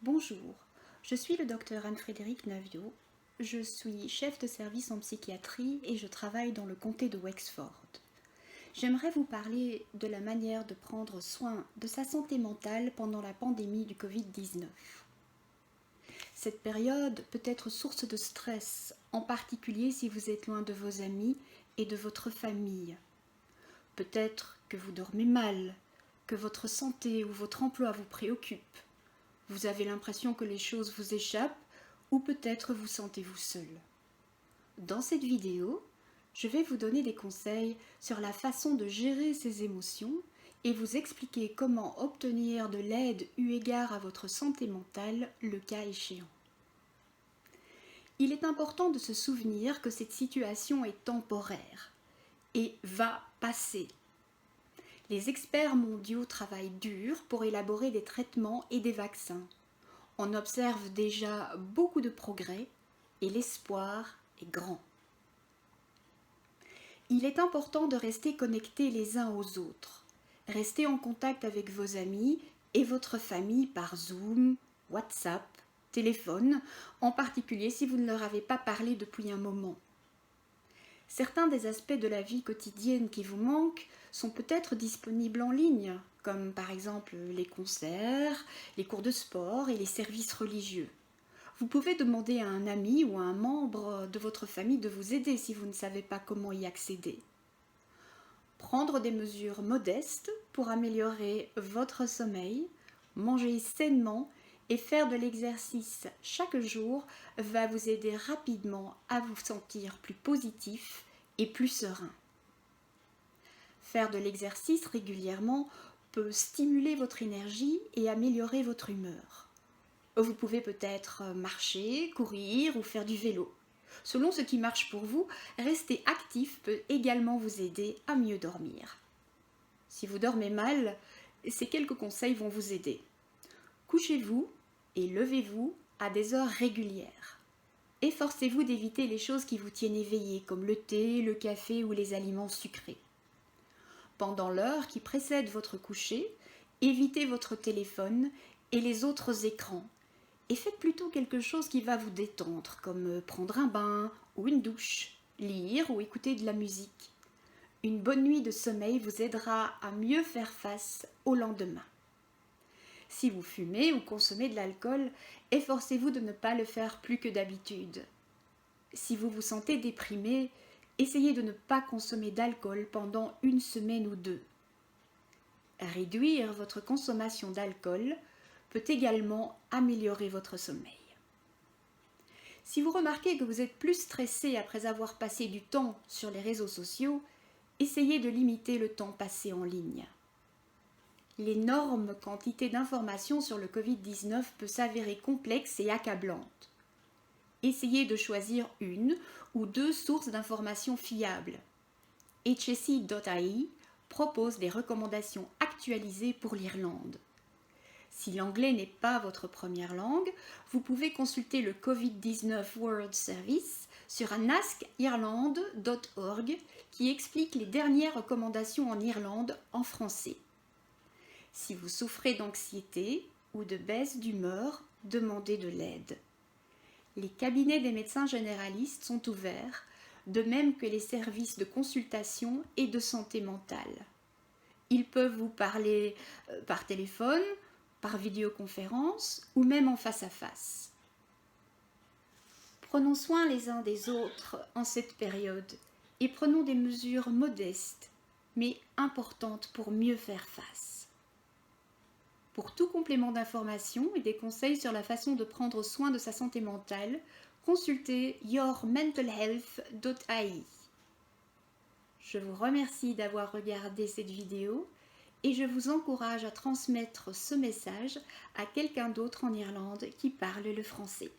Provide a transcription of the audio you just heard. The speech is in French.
Bonjour, je suis le docteur Anne-Frédérique Navio, je suis chef de service en psychiatrie et je travaille dans le comté de Wexford. J'aimerais vous parler de la manière de prendre soin de sa santé mentale pendant la pandémie du Covid-19. Cette période peut être source de stress, en particulier si vous êtes loin de vos amis et de votre famille. Peut-être que vous dormez mal, que votre santé ou votre emploi vous préoccupe. Vous avez l'impression que les choses vous échappent ou peut-être vous sentez-vous seul. Dans cette vidéo, je vais vous donner des conseils sur la façon de gérer ces émotions et vous expliquer comment obtenir de l'aide eu égard à votre santé mentale le cas échéant. Il est important de se souvenir que cette situation est temporaire et va passer. Les experts mondiaux travaillent dur pour élaborer des traitements et des vaccins. On observe déjà beaucoup de progrès et l'espoir est grand. Il est important de rester connectés les uns aux autres. Restez en contact avec vos amis et votre famille par Zoom, WhatsApp, téléphone, en particulier si vous ne leur avez pas parlé depuis un moment. Certains des aspects de la vie quotidienne qui vous manquent sont peut-être disponibles en ligne, comme par exemple les concerts, les cours de sport et les services religieux. Vous pouvez demander à un ami ou à un membre de votre famille de vous aider si vous ne savez pas comment y accéder. Prendre des mesures modestes pour améliorer votre sommeil, manger sainement et faire de l'exercice chaque jour va vous aider rapidement à vous sentir plus positif et plus serein. Faire de l'exercice régulièrement peut stimuler votre énergie et améliorer votre humeur. Vous pouvez peut-être marcher, courir ou faire du vélo. Selon ce qui marche pour vous, rester actif peut également vous aider à mieux dormir. Si vous dormez mal, ces quelques conseils vont vous aider. Couchez-vous et levez-vous à des heures régulières. Efforcez-vous d'éviter les choses qui vous tiennent éveillé, comme le thé, le café ou les aliments sucrés. Pendant l'heure qui précède votre coucher, évitez votre téléphone et les autres écrans. Et faites plutôt quelque chose qui va vous détendre, comme prendre un bain ou une douche, lire ou écouter de la musique. Une bonne nuit de sommeil vous aidera à mieux faire face au lendemain. Si vous fumez ou consommez de l'alcool, efforcez-vous de ne pas le faire plus que d'habitude. Si vous vous sentez déprimé, essayez de ne pas consommer d'alcool pendant une semaine ou deux. Réduire votre consommation d'alcool peut également améliorer votre sommeil. Si vous remarquez que vous êtes plus stressé après avoir passé du temps sur les réseaux sociaux, essayez de limiter le temps passé en ligne. L'énorme quantité d'informations sur le Covid-19 peut s'avérer complexe et accablante. Essayez de choisir une ou deux sources d'informations fiables. HSE.ai propose des recommandations actualisées pour l'Irlande. Si l'anglais n'est pas votre première langue, vous pouvez consulter le COVID-19 World Service sur askireland.org qui explique les dernières recommandations en Irlande en français. Si vous souffrez d'anxiété ou de baisse d'humeur, demandez de l'aide. Les cabinets des médecins généralistes sont ouverts, de même que les services de consultation et de santé mentale. Ils peuvent vous parler par téléphone, par vidéoconférence ou même en face à face. Prenons soin les uns des autres en cette période et prenons des mesures modestes mais importantes pour mieux faire face. Pour tout complément d'information et des conseils sur la façon de prendre soin de sa santé mentale, consultez yourmentalhealth.ai. Je vous remercie d'avoir regardé cette vidéo et je vous encourage à transmettre ce message à quelqu'un d'autre en Irlande qui parle le français.